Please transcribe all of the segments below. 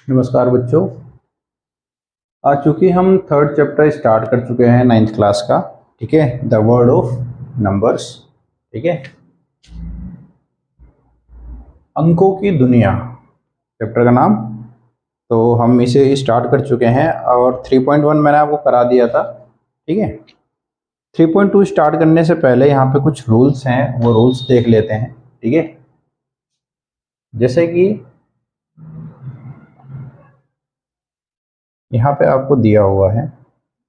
नमस्कार बच्चों। आज चूंकि हम थर्ड चैप्टर स्टार्ट कर चुके हैं नाइन्थ क्लास का, ठीक है, द वर्ल्ड ऑफ नंबर्स, ठीक है, अंकों की दुनिया चैप्टर का नाम। तो हम इसे स्टार्ट कर चुके हैं और 3.1 मैंने आपको करा दिया था, ठीक है। 3.2 स्टार्ट करने से पहले यहाँ पे कुछ रूल्स हैं, वो रूल्स देख लेते हैं, ठीक है। जैसे कि यहाँ पे आपको दिया हुआ है,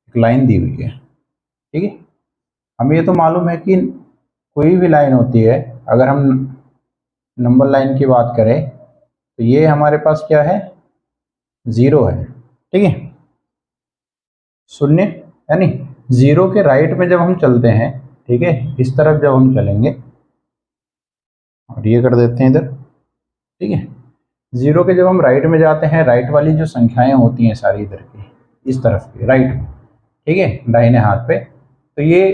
एक लाइन दी हुई है, ठीक है। हमें ये तो मालूम है कि कोई भी लाइन होती है, अगर हम नंबर लाइन की बात करें तो ये हमारे पास क्या है, जीरो है, ठीक है, शून्य, यानी जीरो के राइट में जब हम चलते हैं, ठीक है, इस तरफ जब हम चलेंगे और ये कर देते हैं इधर, ठीक है। जीरो के जब हम राइट में जाते हैं, राइट वाली जो संख्याएं होती हैं सारी इधर की, इस तरफ की राइट में, ठीक है, दाहिने हाथ पे, तो ये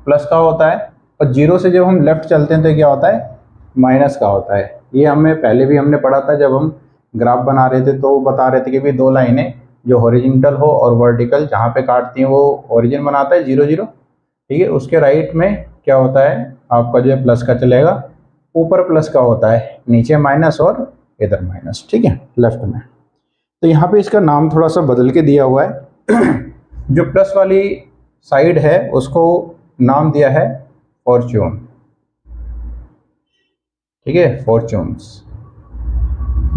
प्लस का होता है। और जीरो से जब हम लेफ्ट चलते हैं तो क्या होता है, माइनस का होता है। ये हमें पहले भी हमने पढ़ा था, जब हम ग्राफ बना रहे थे तो बता रहे थे कि भाई दो लाइनें जो हॉरिजॉन्टल हो और वर्टिकल जहाँ पे काटती हैं वो ओरिजिन बनाता है 0 0, ठीक है। उसके राइट में क्या होता है, आपका जो है प्लस का चलेगा, ऊपर प्लस का होता है, नीचे माइनस और इधर माइनस, ठीक है, लेफ्ट में। तो यहाँ पे इसका नाम थोड़ा सा बदल के दिया हुआ है। जो प्लस वाली साइड है उसको नाम दिया है फॉर्च्यून, ठीक है, फॉर्च्यून्स,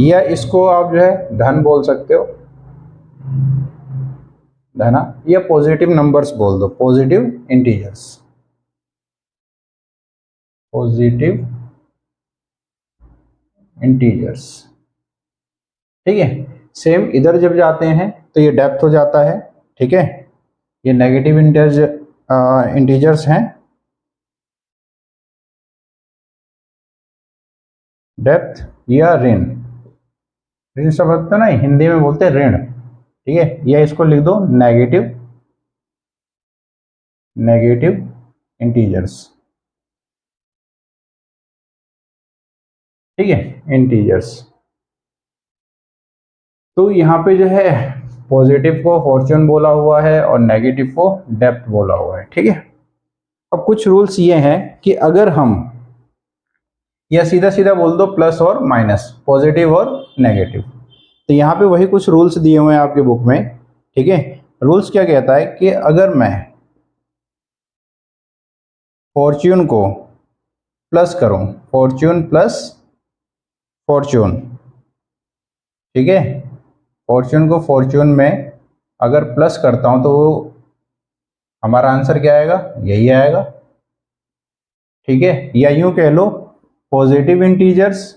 या इसको आप जो है धन बोल सकते हो, धना, या पॉजिटिव नंबर्स बोल दो, पॉजिटिव इंटीजर्स, पॉजिटिव इंटीजर्स, ठीक है। सेम इधर जब जाते हैं तो ये डेप्थ हो जाता है, ठीक है, ये नेगेटिव इंटीजर्स हैं, डेप्थ या ऋण, ऋण शब्द तो नहीं, हिंदी में बोलते हैं ऋण, ठीक है, या इसको लिख दो नेगेटिव, नेगेटिव इंटीजर्स, ठीक है, इंटीजर्स। तो यहाँ पे जो है पॉजिटिव को फॉर्च्यून बोला हुआ है और नेगेटिव को डेप्थ बोला हुआ है, ठीक है। अब कुछ रूल्स ये हैं कि अगर हम, या सीधा सीधा बोल दो प्लस और माइनस, पॉजिटिव और नेगेटिव, तो यहाँ पे वही कुछ रूल्स दिए हुए हैं आपके बुक में, ठीक है। रूल्स क्या कहता है कि अगर मैं फॉर्च्यून को प्लस करूं, फॉर्च्यून प्लस फॉर्च्यून, ठीक है, फॉर्च्यून को फॉर्च्यून में अगर प्लस करता हूं तो हमारा आंसर क्या आएगा, यही आएगा, ठीक है। या यूं कह लो positive integers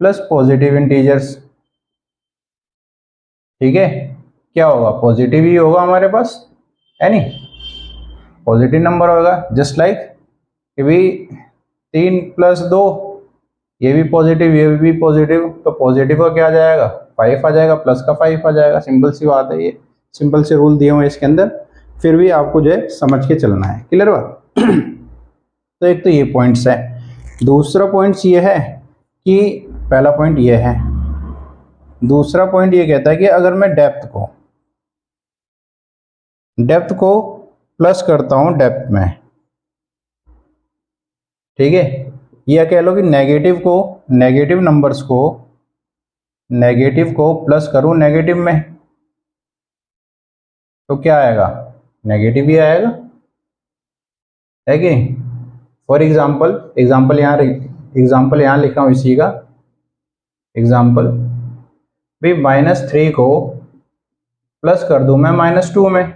plus positive integers, ठीक है, क्या होगा, पॉजिटिव ही होगा हमारे पास, है नहीं, पॉजिटिव नंबर होगा। जस्ट लाइक कि भाई 3 + 2, ये भी पॉजिटिव ये भी पॉजिटिव, तो पॉजिटिव का क्या आ जाएगा, 5 आ जाएगा, प्लस का 5 आ जाएगा। सिंपल सी बात है, ये सिंपल से रूल दिए हुए हैं इसके अंदर, फिर भी आपको जो है समझ के चलना है। क्लियर बात। तो एक तो ये पॉइंट्स है। दूसरा पॉइंट्स ये है कि पहला पॉइंट ये है, दूसरा पॉइंट ये कहता है कि अगर मैं डेप्थ को प्लस करता हूं डेप्थ में, ठीक है, या कह लो कि नेगेटिव नंबर्स को, नेगेटिव को प्लस करूं नेगेटिव में, तो क्या आएगा, नेगेटिव ही आएगा, है कि नहीं। फॉर एग्जाम्पल यहाँ लिखा हूं इसी का एग्जाम्पल, भाई -3 को प्लस कर दूं मैं -2 में,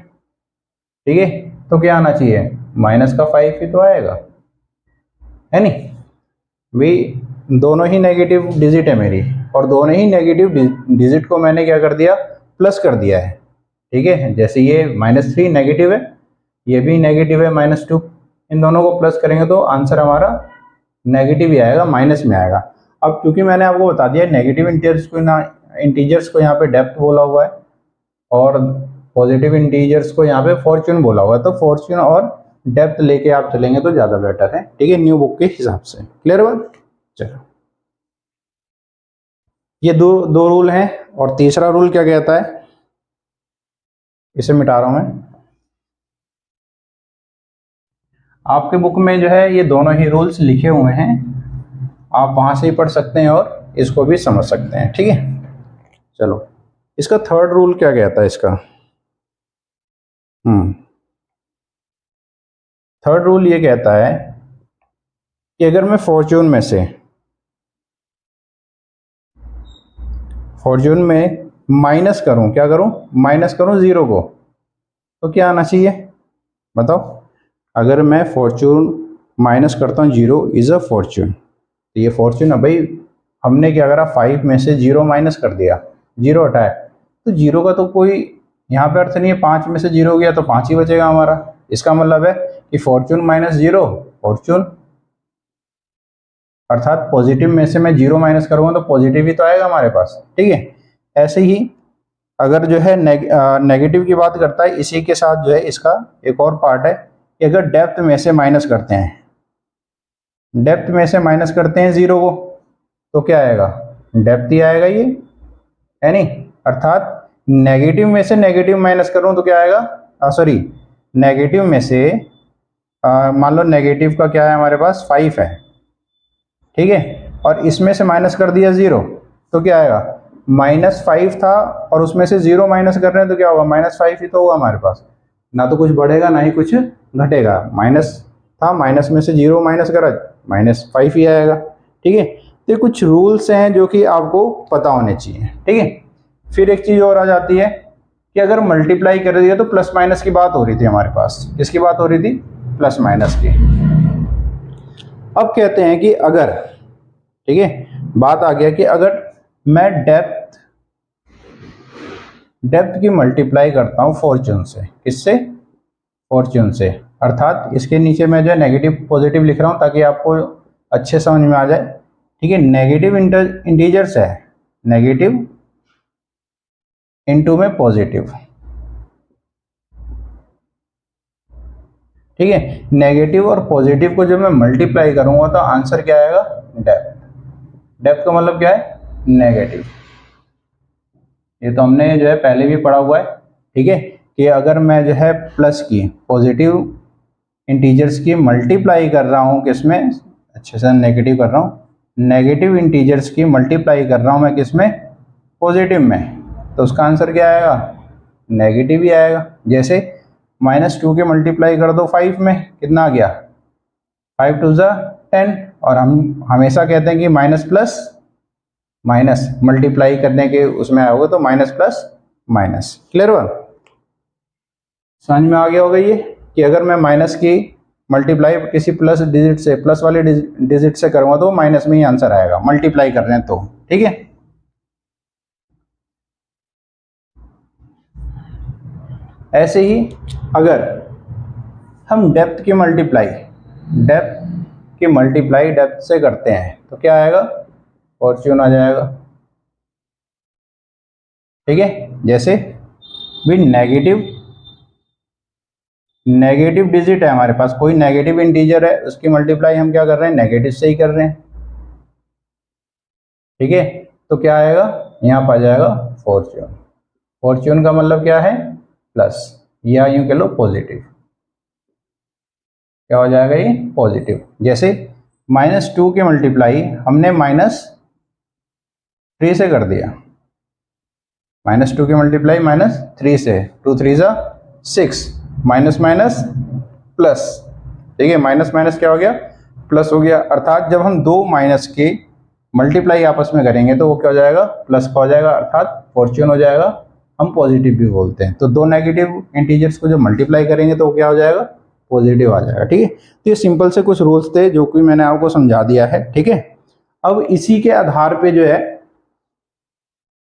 ठीक है, तो क्या आना चाहिए, -5 ही तो आएगा, है नहीं। भाई दोनों ही नेगेटिव डिजिट है मेरी, और दोनों ही नेगेटिव डिजिट को मैंने क्या कर दिया, प्लस कर दिया है, ठीक है। जैसे ये -3 नेगेटिव है, ये भी नेगेटिव है -2, इन दोनों को प्लस करेंगे तो आंसर हमारा नेगेटिव ही आएगा, माइनस में आएगा। अब क्योंकि मैंने आपको बता दिया नेगेटिव इंटीजर्स को यहाँ पे डेप्थ बोला हुआ है और पॉजिटिव इंटीजर्स को यहाँ पे फॉर्च्यून बोला हुआ है, तो फॉर्च्यून और डेप्थ लेके आप चलेंगे तो ज़्यादा बेटर है, ठीक है, न्यू बुक के हिसाब से। क्लियर बात। चलो ये दो दो रूल हैं। और तीसरा रूल क्या कहता है, इसे मिटा रहा हूं मैं। आपके बुक में जो है ये दोनों ही रूल्स लिखे हुए हैं, आप वहां से ही पढ़ सकते हैं और इसको भी समझ सकते हैं। ठीक है, चलो इसका थर्ड रूल क्या कहता है इसका। थर्ड रूल ये कहता है कि अगर मैं फॉर्च्यून में माइनस करूं, क्या करूं, माइनस करूं जीरो को, तो क्या आना चाहिए बताओ। अगर मैं फॉर्च्यून माइनस करता हूं जीरो इज अ फॉर्च्यून, तो ये फॉर्च्यून है भाई। हमने क्या करा, 5 में से जीरो माइनस कर दिया, जीरो हटाया, तो जीरो का तो कोई यहाँ पे अर्थ नहीं है। 5 में से जीरो गया तो 5 ही बचेगा हमारा। इसका मतलब है कि फॉर्च्यून माइनस जीरो फॉर्च्यून, अर्थात पॉजिटिव में से मैं जीरो माइनस करूंगा तो पॉजिटिव ही तो आएगा हमारे पास। ठीक है, ऐसे ही अगर जो है नेगेटिव की बात करता है, इसी के साथ जो है इसका एक और पार्ट है कि अगर डेप्थ में से माइनस करते हैं, डेप्थ में से माइनस करते हैं जीरो को, तो क्या आएगा, डेप्थ ही आएगा ये, है नहीं। अर्थात नेगेटिव में से नेगेटिव माइनस करूं तो क्या आएगा, सॉरी, नेगेटिव में से मान लो नेगेटिव का क्या है हमारे पास 5 है, ठीक है, और इसमें से माइनस कर दिया जीरो, तो क्या आएगा, -5 था और उसमें से जीरो माइनस कर रहे हैं तो क्या होगा, -5 ही तो होगा हमारे पास। ना तो कुछ बढ़ेगा ना ही कुछ घटेगा। माइनस था, माइनस में से जीरो माइनस करा, -5 ही आएगा। ठीक है, तो कुछ रूल्स हैं जो कि आपको पता होने चाहिए। ठीक है, फिर एक चीज़ और आ जाती है कि अगर मल्टीप्लाई कर दिया तो प्लस माइनस की बात हो रही थी हमारे पास। किसकी बात हो रही थी, प्लस माइनस की। अब कहते हैं कि अगर, ठीक है, बात आ गया कि अगर मैं डेप्थ की मल्टीप्लाई करता हूं फॉर्च्यून से, किससे, फॉर्च्यून से, अर्थात इसके नीचे मैं जो है नेगेटिव पॉजिटिव लिख रहा हूं ताकि आपको अच्छे समझ में आ जाए। ठीक है, नेगेटिव इंटीजर्स है, नेगेटिव इनटू में पॉजिटिव। ठीक है, नेगेटिव और पॉजिटिव को जब मैं मल्टीप्लाई करूंगा तो आंसर क्या आएगा, डेप्थ। डेप्थ का मतलब क्या है, नेगेटिव। ये तो हमने जो है पहले भी पढ़ा हुआ है। ठीक है, कि अगर मैं जो है प्लस की पॉजिटिव इंटीजर्स की मल्टीप्लाई कर रहा हूँ किसमें, अच्छे से नेगेटिव कर रहा हूँ, नेगेटिव इंटीजर्स की मल्टीप्लाई कर रहा हूँ मैं किसमें, पॉजिटिव में, तो उसका आंसर क्या आएगा, नेगेटिव ही आएगा। जैसे -2 के मल्टीप्लाई कर दो 5 में, कितना आ गया, 5 2 10, और हम हमेशा कहते हैं कि माइनस प्लस माइनस मल्टीप्लाई करने के उसमें आओगे तो माइनस प्लस माइनस। क्लियर हुआ, समझ में आ गया होगा ये, कि अगर मैं माइनस की मल्टीप्लाई किसी प्लस डिजिट से, प्लस वाले डिजिट से करूंगा तो माइनस में ही आंसर आएगा, मल्टीप्लाई कर रहे हैं तो। ठीक है, ऐसे ही अगर हम डेप्थ की मल्टीप्लाई डेप्थ से करते हैं तो क्या आएगा, फॉर्च्यून आ जाएगा। ठीक है, जैसे भी नेगेटिव डिजिट है हमारे पास, कोई नेगेटिव इंटीजर है, उसकी मल्टीप्लाई हम क्या कर रहे हैं, नेगेटिव से ही कर रहे हैं। ठीक है, तो क्या आएगा, यहाँ पर आ जाएगा फॉर्च्यून। फॉर्च्यून का मतलब क्या है, प्लस, या यूं कह लो पॉजिटिव। क्या हो जाएगा ये, पॉजिटिव। जैसे -2 की मल्टीप्लाई हमने -3 से कर दिया, -2 की मल्टीप्लाई -3 से, 2 3 6, माइनस माइनस प्लस। ठीक है, माइनस माइनस क्या हो गया, प्लस हो गया। अर्थात जब हम दो माइनस के मल्टीप्लाई आपस में करेंगे तो वो क्या हो जाएगा, प्लस का हो जाएगा, अर्थात फॉर्च्यून हो जाएगा। हम पॉजिटिव भी बोलते हैं, तो दो नेगेटिव इंटीजर्स को जब मल्टीप्लाई करेंगे तो वो क्या हो जाएगा, पॉजिटिव आ जाएगा। ठीक है, तो ये सिंपल से कुछ रूल्स थे जो कि मैंने आपको समझा दिया है। ठीक है, अब इसी के आधार पे जो है,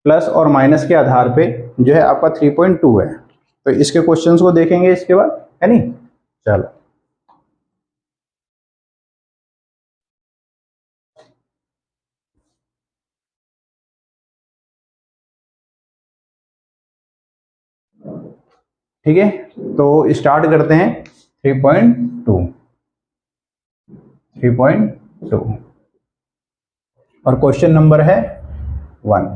प्लस और माइनस के आधार पे जो है आपका 3.2 है, तो इसके क्वेश्चंस को देखेंगे इसके बाद, है नहीं। चलो, ठीक है, तो स्टार्ट करते हैं 3.2। और क्वेश्चन नंबर है 1।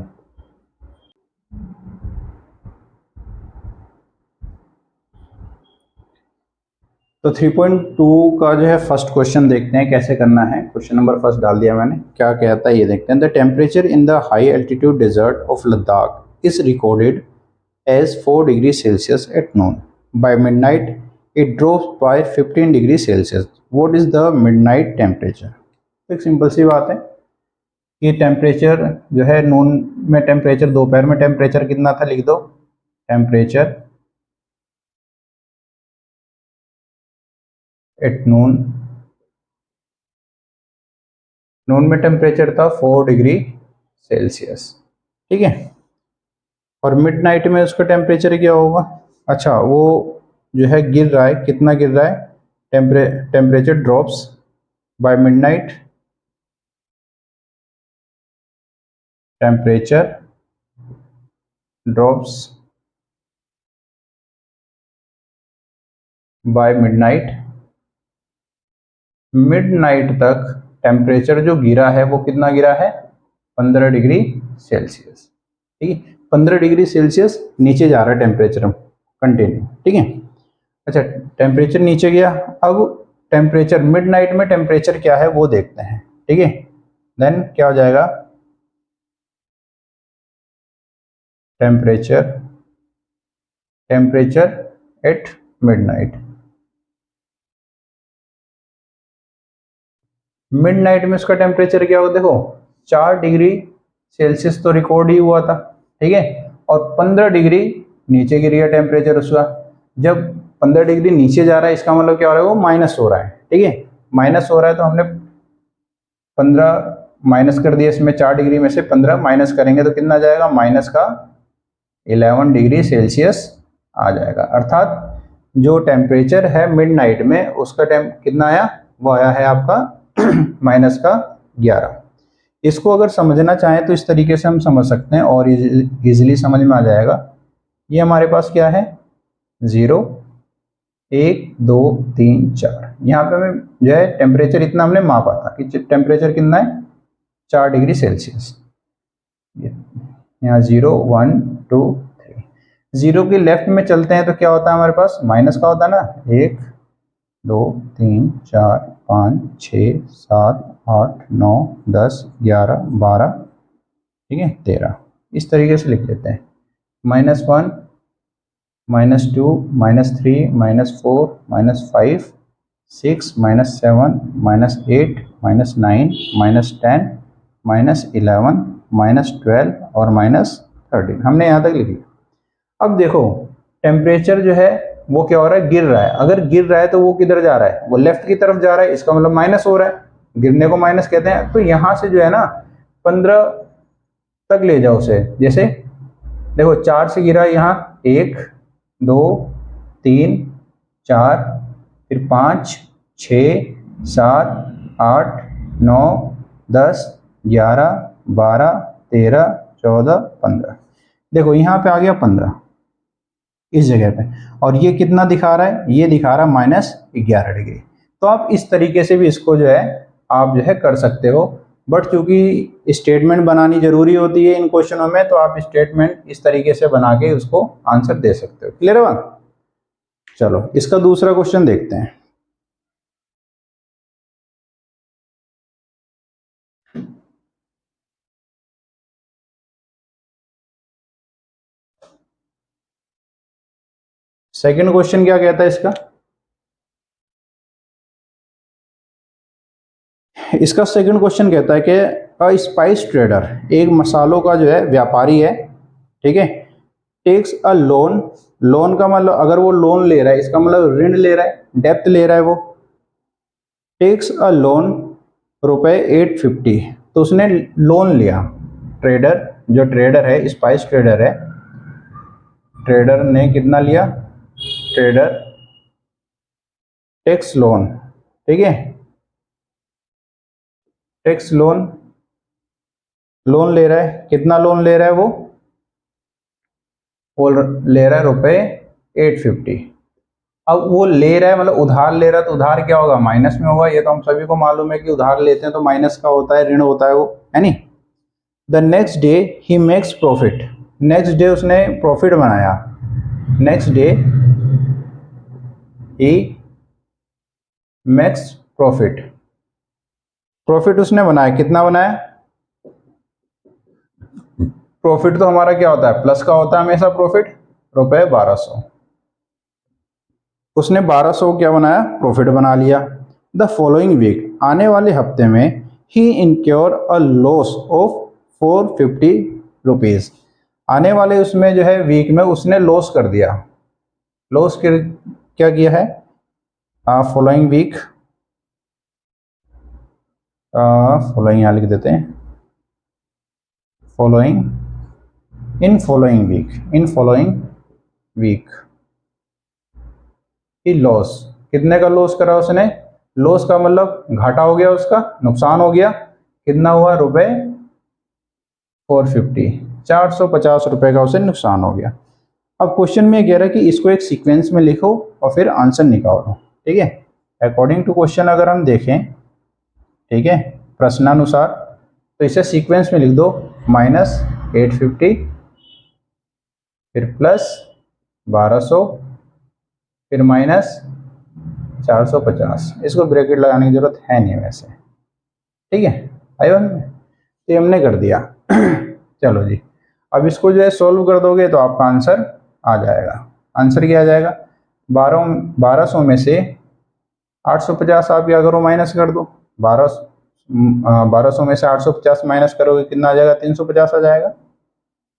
तो 3.2 का जो है फर्स्ट क्वेश्चन देखते हैं कैसे करना है। क्वेश्चन नंबर फर्स्ट डाल दिया मैंने, क्या कहता है ये देखते हैं। The temperature in the high altitude desert of Ladakh is recorded as 4 degree Celsius at noon. By midnight it drops by 15 degree Celsius. What is the midnight temperature? एक सिंपल सी बात है कि टेम्परेचर जो है नून में टेम्परेचर, दोपहर में टेम्परेचर कितना था लिख दो। टेम्परेचर एट नून, नून में टेम्परेचर था 4 डिग्री सेल्सियस, ठीक है। और मिडनाइट में उसका टेम्परेचर क्या होगा? अच्छा, वो जो है गिर रहा है, कितना गिर रहा है? Temperature drops by midnight, temperature drops by midnight. Midnight तक टेम्परेचर जो गिरा है वो कितना गिरा है? 15 डिग्री सेल्सियस, ठीक है। 15 डिग्री सेल्सियस नीचे जा रहा है टेम्परेचर कंटिन्यू, ठीक है। अच्छा, टेम्परेचर नीचे गया। अब टेम्परेचर मिडनाइट में टेम्परेचर क्या है वो देखते हैं, ठीक है। देन क्या हो जाएगा? Temperature at midnight. मिडनाइट में उसका टेम्परेचर क्या होगा? देखो 4 डिग्री सेल्सियस तो रिकॉर्ड ही हुआ था, ठीक है। और 15 डिग्री नीचे गिर गया टेम्परेचर उसका। जब 15 डिग्री नीचे जा रहा है इसका मतलब क्या हो रहा है? वो माइनस हो रहा है, ठीक है। माइनस हो रहा है तो हमने 15 माइनस कर दिया इसमें, 4 डिग्री में से 15 माइनस करेंगे तो कितना आ जाएगा? माइनस का 11 डिग्री सेल्सियस आ जाएगा। अर्थात जो टेम्परेचर है मिडनाइट में उसका कितना आया? वो आया है आपका माइनस का 11। इसको अगर समझना चाहें तो इस तरीके से हम समझ सकते हैं और इजीली समझ में आ जाएगा। ये हमारे पास क्या है? 0, 1, 2, 3, 4। यहाँ पे हमें जो है टेम्परेचर इतना हमने मापा था कि टेम्परेचर कितना है? 4 डिग्री सेल्सियस। यहाँ 0, 1, 2, 3। 0 के लेफ्ट में चलते हैं तो क्या होता है हमारे पास? माइनस का होता है ना। 1, 2, 3, 4, 5, 6, 7, 8, 9, 10, 11, 12, ठीक है, 13। इस तरीके से लिख लेते हैं। -1, -2, -3, -4, -5, 6, -7, -8, -9, -10, -11, -12 और -13। हमने यहाँ तक लिख लिया। अब देखो टेम्परेचर जो है वो क्या हो रहा है? गिर रहा है। अगर गिर रहा है तो वो किधर जा रहा है? वो लेफ्ट की तरफ जा रहा है, इसका मतलब माइनस हो रहा है। गिरने को माइनस कहते हैं। तो यहाँ से जो है ना 15 तक ले जाओ उसे। जैसे देखो 4 से गिरा यहाँ, 1, 2, 3, 4, फिर 5, 6, 7, 8, 9, 10, 11, 12, 13, 14, 15। देखो यहाँ पे आ गया 15 इस जगह पे। और ये कितना दिखा रहा है? ये दिखा रहा है -11 डिग्री। तो आप इस तरीके से भी इसको जो है आप जो है कर सकते हो। बट चूंकि स्टेटमेंट बनानी जरूरी होती है इन क्वेश्चनों में, तो आप स्टेटमेंट इस तरीके से बना के उसको आंसर दे सकते हो। क्लियर है बात? चलो इसका दूसरा क्वेश्चन देखते हैं। सेकंड क्वेश्चन क्या कहता है इसका? इसका सेकंड क्वेश्चन कहता है कि अ स्पाइस ट्रेडर, एक मसालों का जो है व्यापारी है, ठीक है, टेक्स अ लोन। लोन का मतलब अगर वो लोन ले रहा है इसका मतलब ऋण ले रहा है, डेप्थ ले रहा है वो। टेक्स अ लोन रुपए 850। तो उसने लोन लिया। ट्रेडर, जो ट्रेडर है, स्पाइस ट्रेडर है, ट्रेडर ने कितना लिया? ट्रेडर टेक्स लोन, ठीक है, टेक्स लोन, लोन ले रहा है। कितना लोन ले रहा है वो ले रहा है रुपए 850। अब वो ले रहा है मतलब उधार ले रहा है, तो उधार क्या होगा? माइनस में होगा। ये तो हम सभी को मालूम है कि उधार लेते हैं तो माइनस का होता है, ऋण होता है वो, है नहीं। The next day he makes profit, next day उसने प्रॉफिट बनाया, next day he makes profit, profit उसने बनाया, कितना बनाया? प्रॉफिट तो हमारा क्या होता है, प्लस का होता है हमेशा प्रॉफिट, रुपए 1200, उसने 1200 क्या बनाया, प्रॉफिट बना लिया। द फॉलोइंग वीक, आने वाले हफ्ते में ही इनक्योर अ लॉस ऑफ 450 रुपीज, आने वाले उसमें जो है वीक में उसने लॉस कर दिया, लॉस क्या किया है, फॉलोइंग वीक, फॉलोइंग यहाँ लिख देते हैं, following, in following week, in following week ही लॉस, कितने का लॉस करा उसने, लॉस का मतलब घाटा हो गया, उसका नुकसान हो गया, कितना हुआ, रुपए 450, 450 रुपए का उसे नुकसान हो गया। अब क्वेश्चन में कह रहा है कि इसको एक सीक्वेंस में लिखो और फिर आंसर निकालो, ठीक है। अकॉर्डिंग टू क्वेश्चन अगर हम देखें, ठीक है, प्रश्नानुसार, तो इसे सीक्वेंस में लिख दो, -850 फिर +1200 फिर -450, इसको ब्रैकेट लगाने की जरूरत है नहीं वैसे, ठीक है। आइवन में तो हमने कर दिया। चलो जी, अब इसको जो है सोल्व कर दोगे तो आपका आंसर आ जाएगा। आंसर क्या आ जाएगा, 1200 में से 850 आप क्या करो, माइनस कर दो, 1200 में से 850 माइनस करोगे कितना आ जाएगा, 350 आ जाएगा।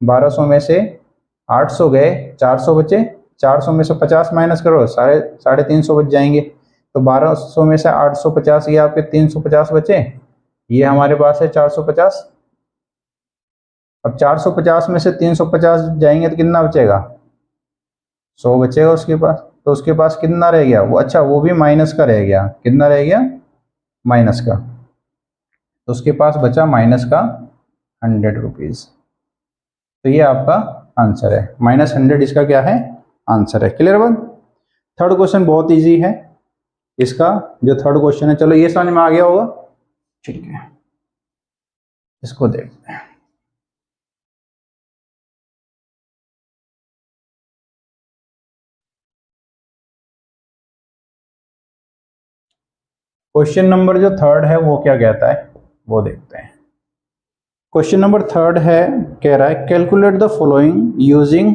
1200 में से 800 गए, 400 बचे, 400 में से 50 माइनस करो, 350 बच जाएंगे। तो 1200 में से 850 ये आपके 350 बचे, ये हमारे पास है 450। अब 450 में से 350 जाएंगे तो कितना बचेगा, 100 बचेगा उसके पास। तो उसके पास कितना रह गया वो, अच्छा वो भी माइनस का रह गया, कितना रह गया, माइनस का, तो उसके पास बचा माइनस का 100 रुपीज़। तो ये आपका आंसर है, -100 इसका क्या है, आंसर है। क्लियर बात। थर्ड क्वेश्चन बहुत इजी है, इसका जो थर्ड क्वेश्चन है, चलो ये समझ में आ गया होगा, ठीक है, इसको देखते हैं। क्वेश्चन नंबर जो थर्ड है वो क्या कहता है, वो देखते हैं। क्वेश्चन नंबर थर्ड है, कह रहा है calculate the following using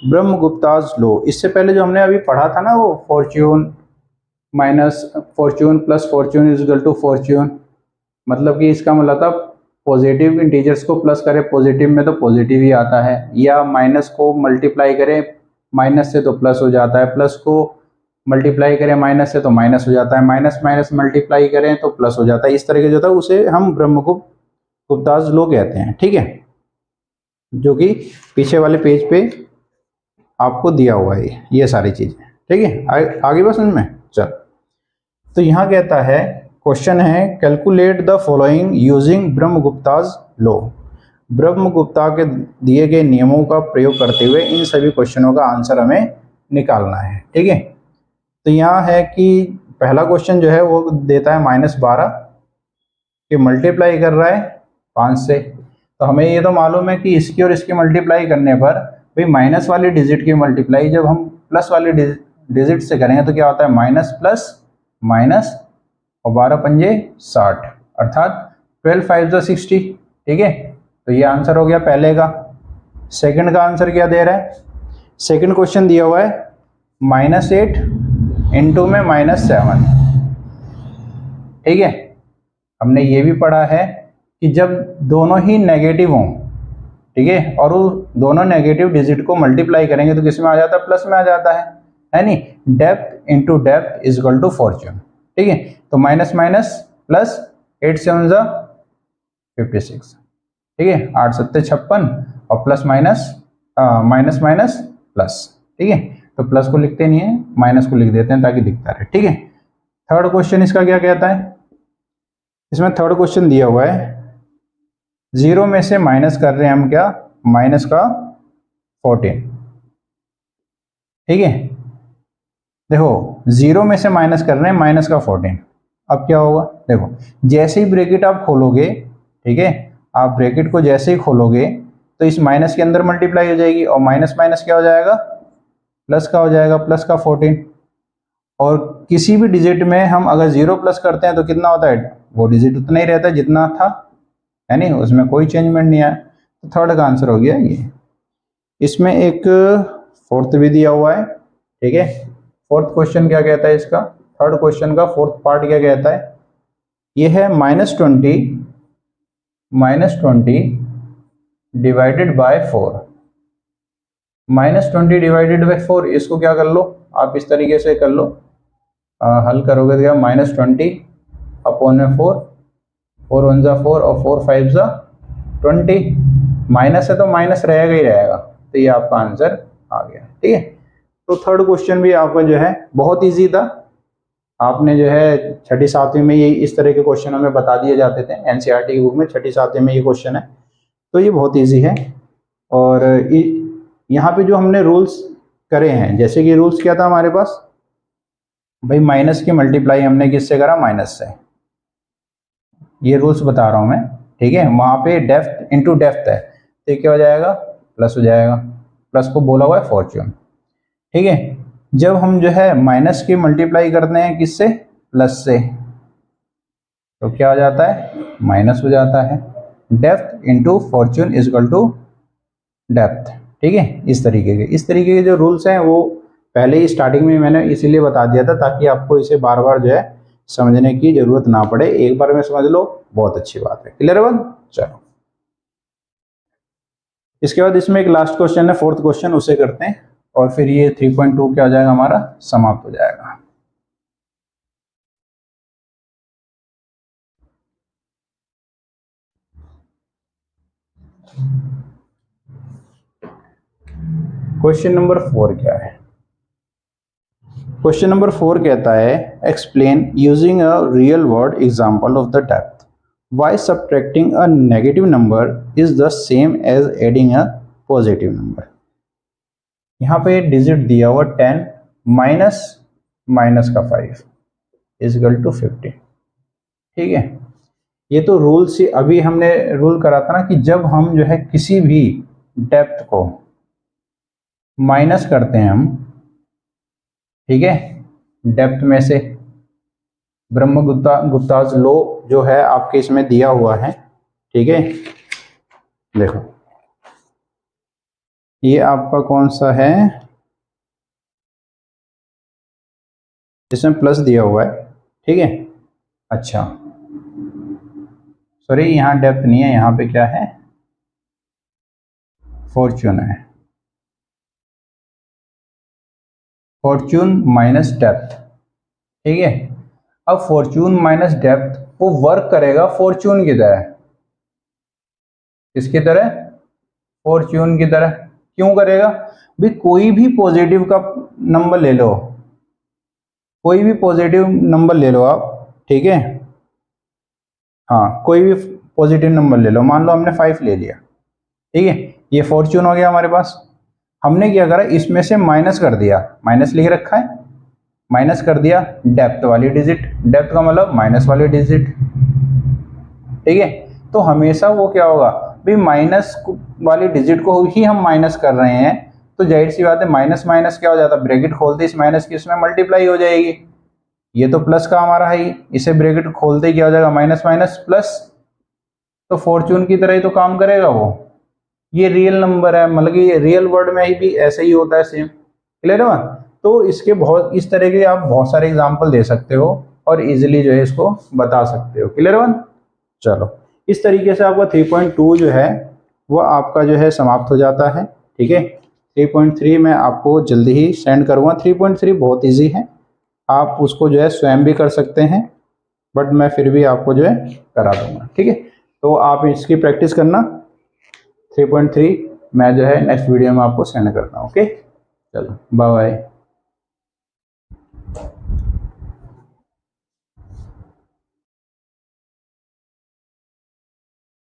Brahmagupta's law. इससे पहले जो हमने अभी पढ़ा था ना, वो fortune plus fortune is equal to fortune, मतलब कि इसका मतलब था पॉजिटिव इंटीजर्स को प्लस करें पॉजिटिव में तो पॉजिटिव ही आता है, या माइनस को मल्टीप्लाई करें माइनस से तो प्लस हो जाता है, प्लस को मल्टीप्लाई करें माइनस से तो माइनस हो जाता है, माइनस माइनस मल्टीप्लाई करें तो प्लस हो जाता है। इस तरह के जो था उसे हम ब्रह्मगुप्ताज लॉ कहते हैं, ठीक है, जो कि पीछे वाले पेज पे आपको दिया हुआ है ये सारी चीजें, ठीक है। आगे बस इनमें चल, तो यहाँ कहता है, क्वेश्चन है calculate the following using Brahmagupta's law. Brahmagupta के दिए गए नियमों का प्रयोग करते हुए इन सभी क्वेश्चनों का आंसर हमें निकालना है, ठीक है। तो यहाँ है कि पहला क्वेश्चन जो है वो देता है -12 कि मल्टीप्लाई कर रहा है 5 से, तो हमें ये तो मालूम है कि इसकी और इसकी मल्टीप्लाई करने पर भाई माइनस वाली डिजिट की मल्टीप्लाई जब हम प्लस वाली डिजिट से करेंगे तो क्या होता है, माइनस प्लस माइनस और 12 पंजे 60, अर्थात 12 5 60, ठीक है। तो ये आंसर हो गया पहले का। सेकंड का आंसर क्या दे रहा है, सेकंड क्वेश्चन दिया हुआ है -8 इंटू में -7, ठीक है। हमने ये भी पढ़ा है कि जब दोनों ही नेगेटिव हों, ठीक है, और वो दोनों नेगेटिव डिजिट को मल्टीप्लाई करेंगे तो किस में आ जाता है, प्लस में आ जाता है नहीं, depth into depth is equal to fortune, ठीक है। तो माइनस माइनस प्लस 8 7 56, ठीक है, 8 7 56 और plus minus minus minus plus, ठीक है। तो प्लस को लिखते नहीं है, माइनस को लिख देते हैं ताकि दिखता रहे, ठीक है। थर्ड क्वेश्चन इसका क्या कहता है, इसमें थर्ड क्वेश्चन दिया हुआ है 0 में से माइनस कर रहे हैं हम क्या, माइनस का 14, ठीक है। देखो 0 में से माइनस कर रहे हैं माइनस का 14, अब क्या होगा, देखो जैसे ही ब्रैकेट आप खोलोगे, ठीक है, आप ब्रैकेट को जैसे ही खोलोगे तो इस माइनस के अंदर मल्टीप्लाई हो जाएगी, और माइनस माइनस क्या हो जाएगा, प्लस का हो जाएगा, प्लस का 14। और किसी भी डिजिट में हम अगर 0 प्लस करते हैं तो कितना होता है, वो डिजिट उतना ही रहता है जितना था, है नहीं, उसमें कोई चेंजमेंट नहीं आया। तो थर्ड का आंसर हो गया ये। इसमें एक फोर्थ भी दिया हुआ है, ठीक है। फोर्थ क्वेश्चन क्या कहता है इसका, थर्ड क्वेश्चन का फोर्थ पार्ट क्या कहता है, ये है -20 डिवाइडेड बाय 4। -20 डिवाइडेड बाय 4, इसको क्या कर लो आप, इस तरीके से कर लो, हल करोगे तो क्या, -20 अपॉन में 4, 4 1 जा 4 और 4 5 जा 20, माइनस है तो माइनस रहेगा ही रहेगा, तो ये आपका आंसर आ गया, ठीक है। तो थर्ड क्वेश्चन भी आपका जो है बहुत इजी था। आपने जो है छठी सातवीं में ये इस तरह के क्वेश्चन हमें बता दिए जाते थे, एनसीईआरटी की बुक में छठी सातवीं में ये क्वेश्चन है, तो ये बहुत इजी है। और यहाँ पे जो हमने रूल्स करे हैं, जैसे कि रूल्स क्या था हमारे पास, भाई माइनस की मल्टीप्लाई हमने किससे करा, माइनस से, ये रूल्स बता रहा हूँ मैं, ठीक है। वहाँ पे डेप्थ इंटू डेप्थ है, तो क्या हो जाएगा, प्लस हो जाएगा, प्लस को बोला हुआ है फॉर्च्यून, ठीक है। जब हम जो है माइनस की मल्टीप्लाई करते हैं किससे, प्लस से, तो क्या हो जाता है, माइनस हो जाता है। Depth into fortune is equal to depth, ठीक है। इस तरीके के जो रूल्स हैं वो पहले ही स्टार्टिंग में मैंने इसीलिए बता दिया था, ताकि आपको इसे बार बार जो है समझने की जरूरत ना पड़े, एक बार में समझ लो बहुत अच्छी बात है। क्लियर है बात, चलो। इसके बाद इसमें एक लास्ट क्वेश्चन है, फोर्थ क्वेश्चन, उसे करते हैं और फिर ये 3.2 क्या हो जाएगा हमारा, समाप्त हो जाएगा। क्वेश्चन नंबर 4 क्या है, क्वेश्चन नंबर 4 कहता है, explain using a real word example of the depth why subtracting a negative number is the same as adding a positive number. यहाँ पे डिजिट दिया हुआ 10 माइनस माइनस का 5 इज इक्वल टू 50, ठीक है। ये तो रूल से अभी हमने रूल करा था ना कि जब हम जो है किसी भी डेप्थ को माइनस करते हैं हम, ठीक है, डेप्थ में से, गुप्ताज लो जो है आपके इसमें दिया हुआ है, ठीक है। देखो ये आपका कौन सा है, इसमें प्लस दिया हुआ है, ठीक है। अच्छा सॉरी, यहाँ डेप्थ नहीं है, यहाँ पे क्या है, फॉर्च्यून है, फॉर्च्यून माइनस डेप्थ, ठीक है। अब फॉर्च्यून माइनस डेप्थ वो वर्क करेगा फॉर्च्यून की तरह, किसकी तरह, फॉर्च्यून की तरह। क्यों करेगा भी, कोई भी पॉजिटिव का नंबर ले लो, कोई भी पॉजिटिव नंबर ले लो आप, ठीक है, हाँ कोई भी पॉजिटिव नंबर ले लो, मान लो हमने 5 ले लिया, ठीक है, ये फॉर्च्यून हो गया हमारे पास। हमने क्या करा, इसमें से माइनस कर दिया, माइनस लिख रखा है, माइनस कर दिया डेप्थ वाली डिजिट, डेप्थ का मतलब माइनस वाली डिजिट, ठीक है। तो हमेशा वो क्या होगा भाई, माइनस वाली डिजिट को ही हम माइनस कर रहे हैं, तो जाहिर सी बात है माइनस माइनस क्या हो जाता है, ब्रैकेट खोलते इस माइनस की इसमें मल्टीप्लाई हो जाएगी। ये तो प्लस का हमारा है, इसे ब्रैकेट खोलते क्या हो जाएगा, माइनस माइनस प्लस, तो फॉर्च्यून की तरह ही तो काम करेगा वो। ये रियल नंबर है, मतलब कि रियल वर्ल्ड में ही भी ऐसे ही होता है सेम। क्लियर है। तो इसके बहुत इस तरह के आप बहुत सारे एग्जाम्पल दे सकते हो और इजिली जो है इसको बता सकते हो। क्लियर है। चलो इस तरीके से आपका 3.2 जो है वो आपका जो है समाप्त हो जाता है, ठीक है। 3.3 मैं आपको जल्दी ही सेंड करूँगा। 3.3 बहुत इजी है, आप उसको जो है स्वयं भी कर सकते हैं, बट मैं फिर भी आपको जो है करा दूंगा, ठीक है। तो आप इसकी प्रैक्टिस करना। 3.3 मैं जो है नेक्स्ट वीडियो में आपको सेंड करता हूँ। ओके चलो बाय बाय।